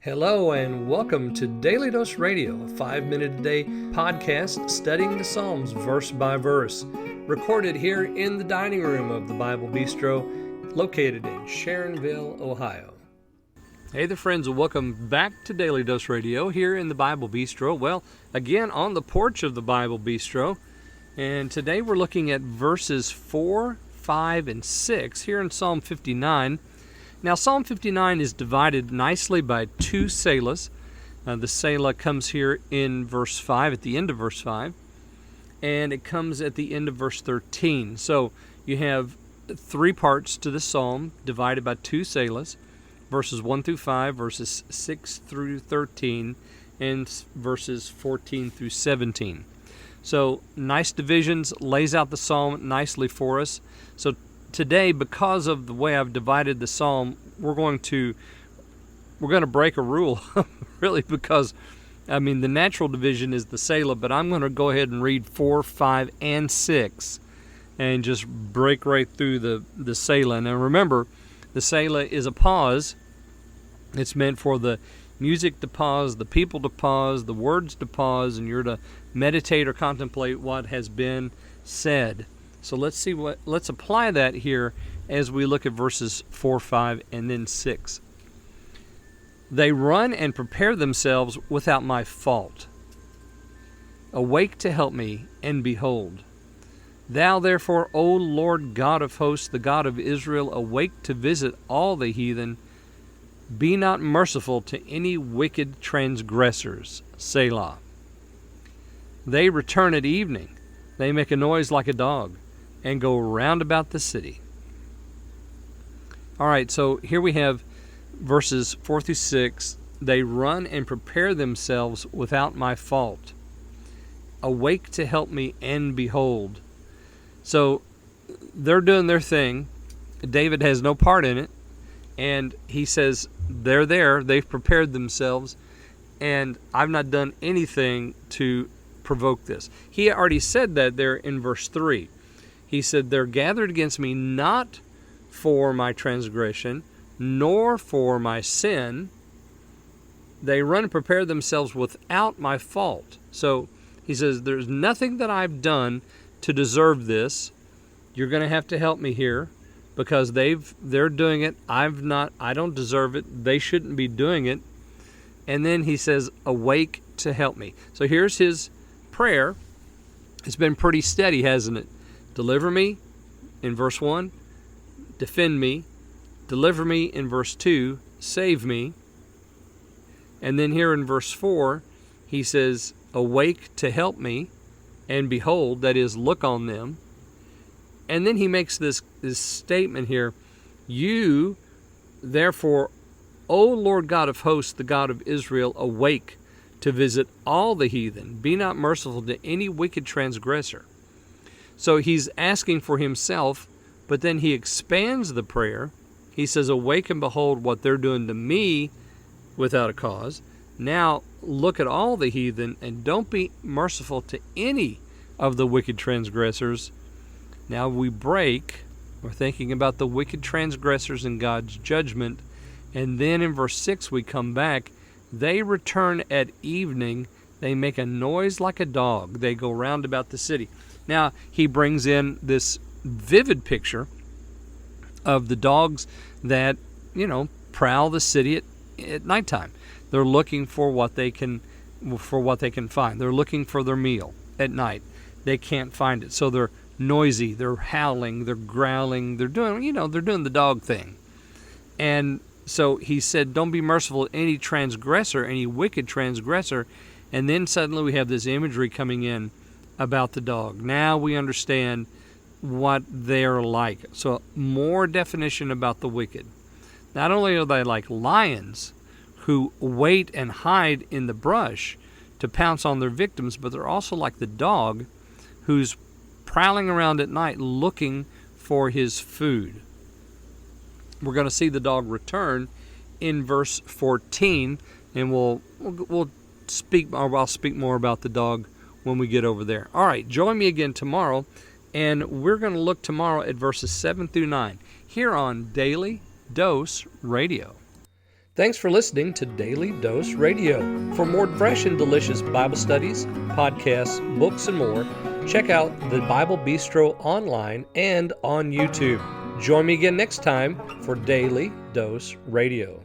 Hello and welcome to Daily Dose Radio, a 5-minute-a-day podcast studying the Psalms verse by verse, recorded here in the dining room of the Bible Bistro, located in Sharonville, Ohio. Hey there friends, welcome back to Daily Dose Radio here in the Bible Bistro. Well, again on the porch of the Bible Bistro, and today we're looking at verses 4, 5, and 6 here in Psalm 59. Now, Psalm 59 is divided nicely by two Selahs. The Selah comes here in verse 5, at the end of verse 5, and it comes at the end of verse 13. So you have three parts to the psalm divided by two Selahs, verses 1 through 5, verses 6 through 13, and verses 14 through 17. So nice divisions, lays out the psalm nicely for us. So today, because of the way I've divided the psalm, we're going to break a rule, really, because, the natural division is the Selah, but I'm going to go ahead and read 4, 5, and 6, and just break right through the Selah. Now remember, the Selah is a pause. It's meant for the music to pause, the people to pause, the words to pause, and you're to meditate or contemplate what has been said. So let's apply that here as we look at verses 4, 5, and then 6. They run and prepare themselves without my fault. Awake to help me, and behold. Thou therefore, O Lord God of hosts, the God of Israel, awake to visit all the heathen. Be not merciful to any wicked transgressors. Selah. They return at evening. They make a noise like a dog, and go round about the city. All right, so here we have verses 4 through 6. They run and prepare themselves without my fault. Awake to help me, and behold. So they're doing their thing. David has no part in it. And he says, they're there, they've prepared themselves, and I've not done anything to provoke this. He already said that there in verse 3. He said, they're gathered against me not for my transgression, nor for my sin. They run and prepare themselves without my fault. So he says, there's nothing that I've done to deserve this. You're going to have to help me here, because they're doing it. I don't deserve it. They shouldn't be doing it. And then he says, awake to help me. So here's his prayer. It's been pretty steady, hasn't it? Deliver me in verse 1, defend me, deliver me in verse 2, save me. And then here in verse 4, he says, awake to help me, and behold, that is, look on them. And then he makes this statement here, you, therefore, O Lord God of hosts, the God of Israel, awake to visit all the heathen. Be not merciful to any wicked transgressor. So he's asking for himself, but then he expands the prayer. He says, awake and behold what they're doing to me without a cause. Now look at all the heathen, and don't be merciful to any of the wicked transgressors. Now we're thinking about the wicked transgressors and God's judgment. And then in verse 6 we come back. They return at evening. They make a noise like a dog. They go round about the city. Now, he brings in this vivid picture of the dogs that, prowl the city at nighttime. They're looking for what they can find. They're looking for their meal at night. They can't find it. So they're noisy, they're howling, they're growling, they're doing the dog thing. And so he said, don't be merciful to any transgressor, any wicked transgressor. And then suddenly we have this imagery coming in about the dog. Now we understand what they're like. So more definition about the wicked. Not only are they like lions who wait and hide in the brush to pounce on their victims, but they're also like the dog who's prowling around at night looking for his food. We're going to see the dog return in verse 14, and we'll speak, or I'll speak more about the dog when we get over there. All right, join me again tomorrow, and we're going to look tomorrow at verses 7 through 9 here on Daily Dose Radio. Thanks for listening to Daily Dose Radio. For more fresh and delicious Bible studies, podcasts, books, and more, check out the Bible Bistro online and on YouTube. Join me again next time for Daily Dose Radio.